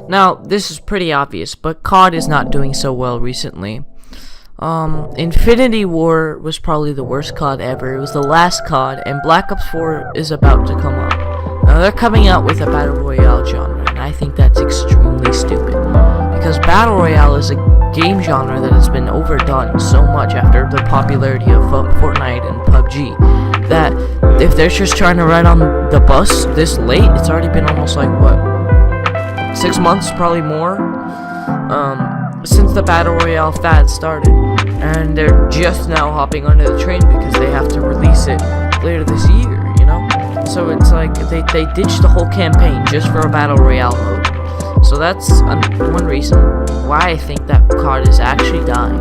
Now, this is pretty obvious, but COD is not doing so well recently. Infinity War was probably the worst COD ever. It was the last COD, and Black Ops 4 is about to come up. Now, they're coming out with a Battle Royale genre, and I think that's extremely stupid. Because Battle Royale is a game genre that has been overdone so much after the popularity of Fortnite and PUBG, that if they're just trying to ride on the bus this late, it's already been almost like, what, 6 months, probably more, since the Battle Royale fad started, and they're just now hopping onto the train because they have to release it later this year, you know? So it's like, they ditched the whole campaign just for a Battle Royale mode. So that's one reason why I think that COD is actually dying.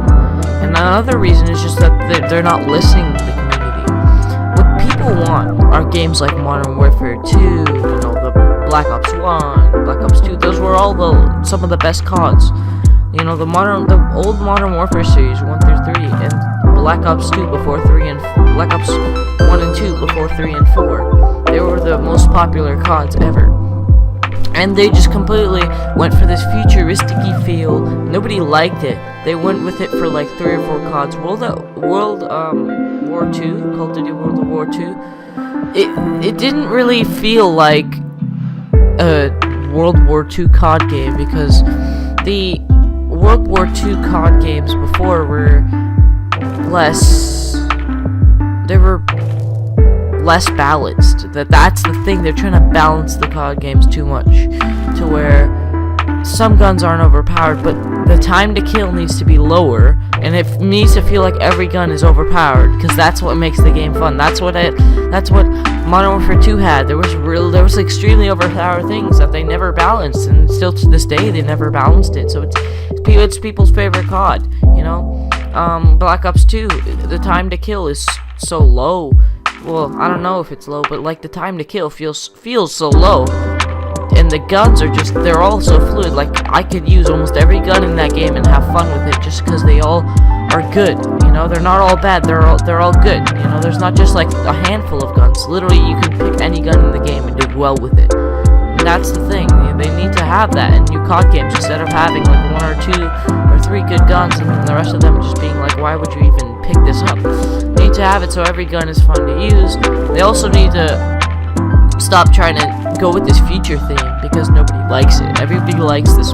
And another reason is just that they're not listening to the community. What people want are games like Modern Warfare 2, you know, the Black Ops 1, Black Ops 2. Those were all some of the best CODs. You know, the old Modern Warfare series 1 through 3, and Black Ops 2 before 3, and Black Ops 1 and 2 before 3 and 4. They were the most popular CODs ever. And they just completely went for this futuristic-y feel. Nobody liked it. They went with it for like 3 or 4 CODs. World War II, Call of Duty World War II. It didn't really feel like a World War II COD game, because the World War II COD games before were less balanced. That's the thing, they're trying to balance the COD games too much, to where some guns aren't overpowered, but the time to kill needs to be lower, and it needs to feel like every gun is overpowered, because that's what makes the game fun. That's what Modern Warfare 2 had. There was extremely overpowered things that they never balanced, and still to this day they never balanced it. So it's people's favorite COD, you know. Black Ops 2, the time to kill is so low. Well, I don't know if it's low, but like the time to kill feels so low, and the guns are they're all so fluid. Like, I could use almost every gun in that game and have fun with it, just because they all are good. You know, they're not all bad. They're all good. You know, there's not just like a handful of guns. Literally, you can pick any gun in the game and do well with it. And that's the thing. They need to have that in new COD games, instead of having like 1 or 2 or 3 good guns and then the rest of them just being like, why would you even pick this up? They need to have it so every gun is fun to use. They also need to stop trying to go with this future theme, because nobody likes it. Everybody likes this,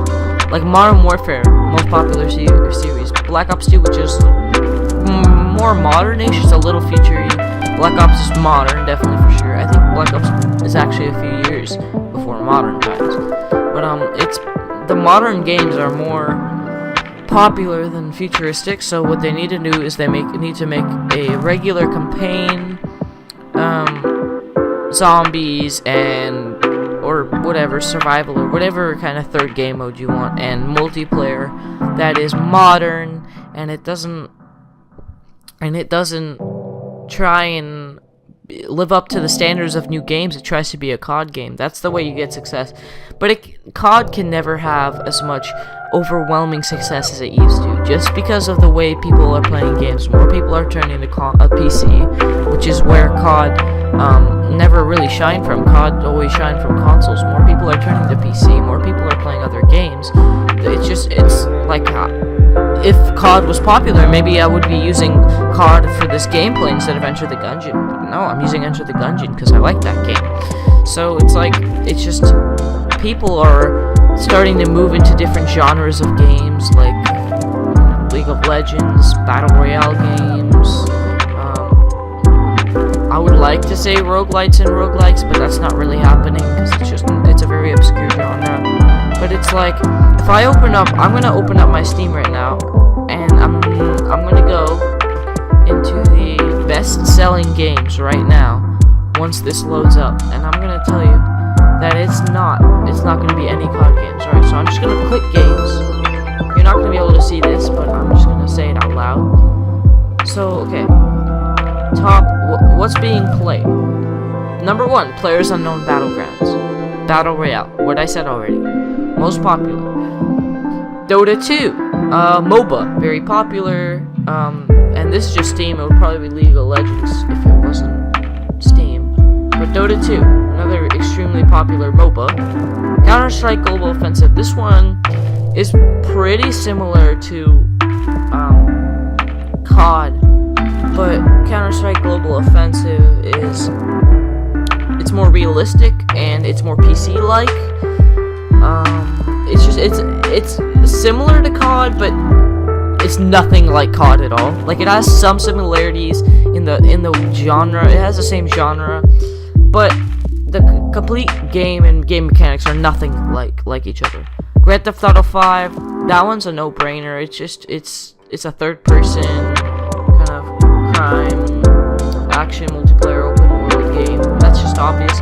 like Modern Warfare, most popular series. Black Ops 2, which is more modern-ish, it's a little future-y. Black Ops is modern, definitely for sure. I think Black Ops is actually a few years before modern times. But the modern games are more popular than futuristic, so what they need to do is need to make a regular campaign, zombies, or whatever, survival, or whatever kind of third game mode you want, and multiplayer that is modern, and it doesn't try and live up to the standards of new games. It tries to be a COD game. That's the way you get success. But COD can never have as much overwhelming success as it used to, just because of the way people are playing games. More people are turning to a PC, which is where COD never really shined from. COD always shined from consoles. More people are turning to PC. More people are playing other games. It's like, if COD was popular, maybe I would be using COD for this gameplay instead of Enter the Gungeon. But no, I'm using Enter the Gungeon because I like that game. So it's like, it's just, people are starting to move into different genres of games, like League of Legends, Battle Royale games. I would like to say roguelites and roguelikes, but that's not really happening, because it's a very obscure genre. But it's like, if I I'm gonna open up my Steam right now, and I'm gonna go into the best-selling games right now, once this loads up, and I'm gonna tell you that it's not gonna be any COD games, right? So I'm just gonna click games. You're not gonna be able to see this, but I'm just gonna say it out loud. So, okay. What's being played? Number 1, PlayerUnknown's Battlegrounds. Battle Royale, what I said already. Most popular. Dota 2, MOBA, very popular. And this is just Steam. It would probably be League of Legends if it wasn't Steam. But Dota 2, another extremely popular MOBA. Counter-Strike Global Offensive. This one is pretty similar to COD, but Counter-Strike Global Offensive it's more realistic and it's more PC-like. It's similar to COD, but it's nothing like COD at all. Like, it has some similarities in the genre. It has the same genre, but the complete game and game mechanics are nothing like each other. Grand Theft Auto 5, that one's a no-brainer. It's a third-person kind of crime action multiplayer open world game. That's just obvious.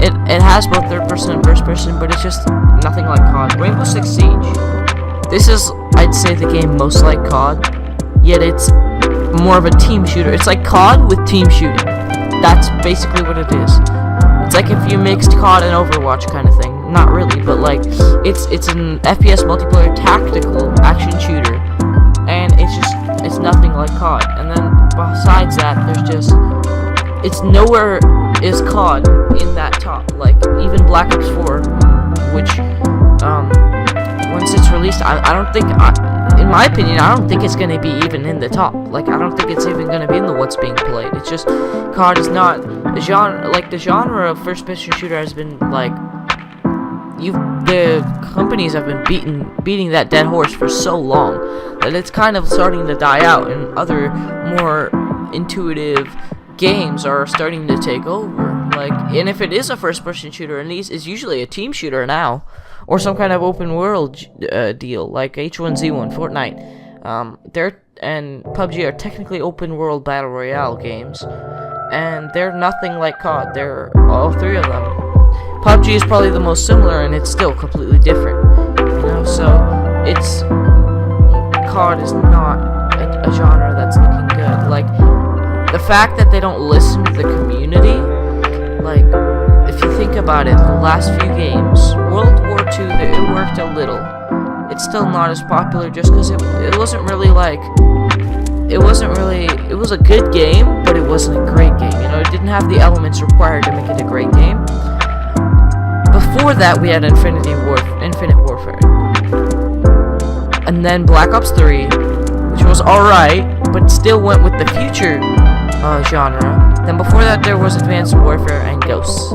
It has both third-person and first-person, but it's just nothing like COD. Rainbow Six Siege. This is, I'd say, the game most like COD, yet it's more of a team shooter. It's like COD with team shooting. That's basically what it is. It's like if you mixed COD and Overwatch kind of thing. Not really, but like it's an FPS multiplayer tactical action shooter, and it's nothing like COD. And then besides that, it's nowhere is COD in that top. Like even Black Ops 4, which once it's released, I don't think, in my opinion, I don't think it's going to be even in the top. Like, I don't think it's even going to be in the what's being played. It's just, COD is not the genre. Like, the genre of first-person shooter has been like, the companies have been beating that dead horse for so long that it's kind of starting to die out, and other more intuitive games are starting to take over. Like, and if it is a first-person shooter, and it's usually a team shooter now, or some kind of open world deal, like H1Z1, Fortnite. And PUBG are technically open world battle royale games, and they're nothing like COD. They're all three of them. PUBG is probably the most similar, and it's still completely different. You know, so COD is not a genre that's looking good. Like, the fact that they don't listen to the community, like, if you think about it, the last few games, World War II, it worked a little. It's still not as popular just because it wasn't really like, it was a good game, but it wasn't a great game. You know, it didn't have the elements required to make it a great game. Before that, we had Infinite Warfare. And then Black Ops 3, which was alright, but still went with the future genre. Then before that, there was Advanced Warfare and Ghosts.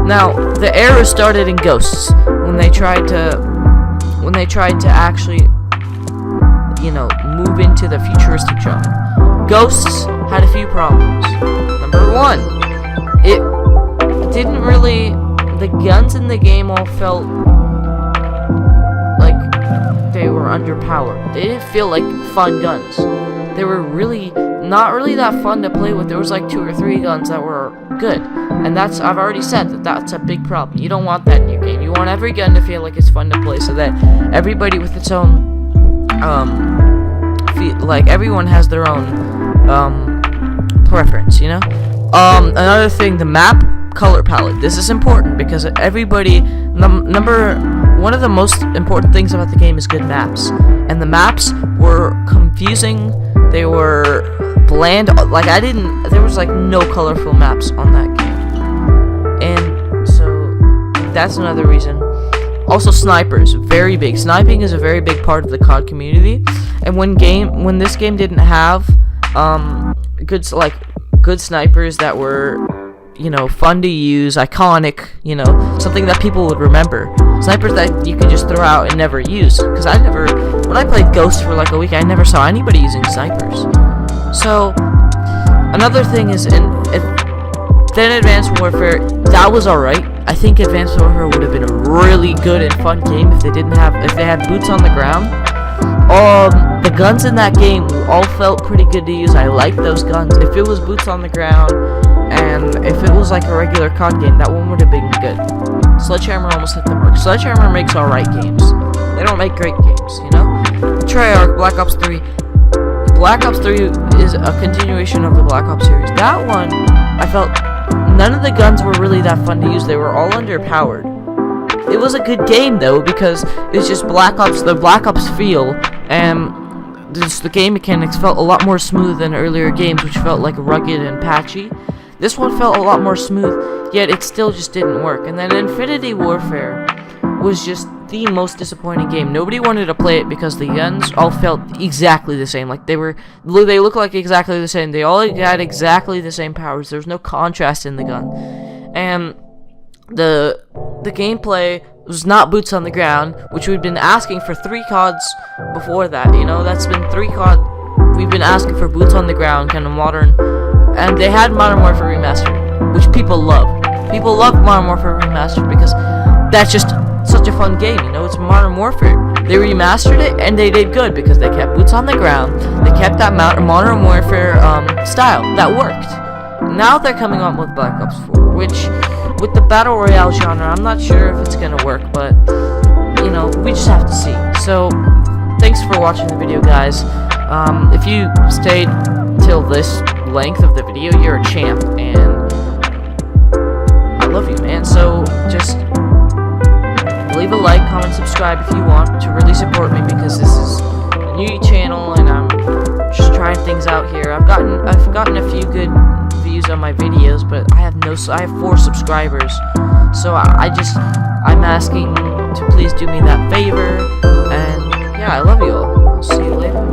Now, the era started in Ghosts when they tried to actually, you know, move into the futuristic genre. Ghosts had a few problems. Number one, it didn't really, the guns in the game all felt like they were underpowered. They didn't feel like fun guns. They were really not really that fun to play with. There was like 2 or 3 guns that were good, and I've already said that's a big problem. You don't want that in your game. You want every gun to feel like it's fun to play, so that everybody with its own like everyone has their own preference, you know. Another thing, the map color palette. This is important because everybody, one of the most important things about the game is good maps, and the maps were confusing. They were bland. Like, there was like no colorful maps on that game, and so that's another reason. Also, snipers, very big. Sniping is a very big part of the COD community, and when this game didn't have good snipers that were, you know, fun to use, iconic, you know, something that people would remember. Snipers that you could just throw out and never use. Because when I played Ghost for like a week, I never saw anybody using snipers. So, another thing is, then Advanced Warfare, that was alright. I think Advanced Warfare would have been a really good and fun game if they had boots on the ground. The guns in that game all felt pretty good to use. I liked those guns. If it was boots on the ground, and if it was like a regular COD game, that one would have been good. Sledgehammer almost hit the mark. Sledgehammer makes alright games. They don't make great games, you know? Treyarch, Black Ops 3. Black Ops 3 is a continuation of the Black Ops series. That one, I felt none of the guns were really that fun to use. They were all underpowered. It was a good game, though, because it's just the Black Ops feel, and the game mechanics felt a lot more smooth than earlier games, which felt like rugged and patchy. This one felt a lot more smooth, yet it still just didn't work. And then Infinity Warfare was just the most disappointing game. Nobody wanted to play it because the guns all felt exactly the same. Like they look like exactly the same. They all had exactly the same powers. There was no contrast in the gun, and the gameplay was not boots on the ground, which we'd been asking for 3 CODs before that. You know, that's been 3 COD. We've been asking for boots on the ground, kind of modern, and they had Modern Warfare Remastered, which people love. People love Modern Warfare Remastered because that's just such a fun game, you know. It's Modern Warfare. They remastered it and they did good because they kept boots on the ground. They kept that Modern Warfare style that worked. Now they're coming up with Black Ops 4, which with the Battle Royale genre, I'm not sure if it's gonna work, but you know, we just have to see. So thanks for watching the video, guys. If you stayed till this length of the video, you're a champ, and I love you, man. So just leave a like, comment, subscribe if you want to really support me, because this is a new channel and I'm just trying things out here. I've gotten a few good views on my videos, but I have 4 subscribers. So I'm asking to please do me that favor, and yeah, I love you all. I'll see you later.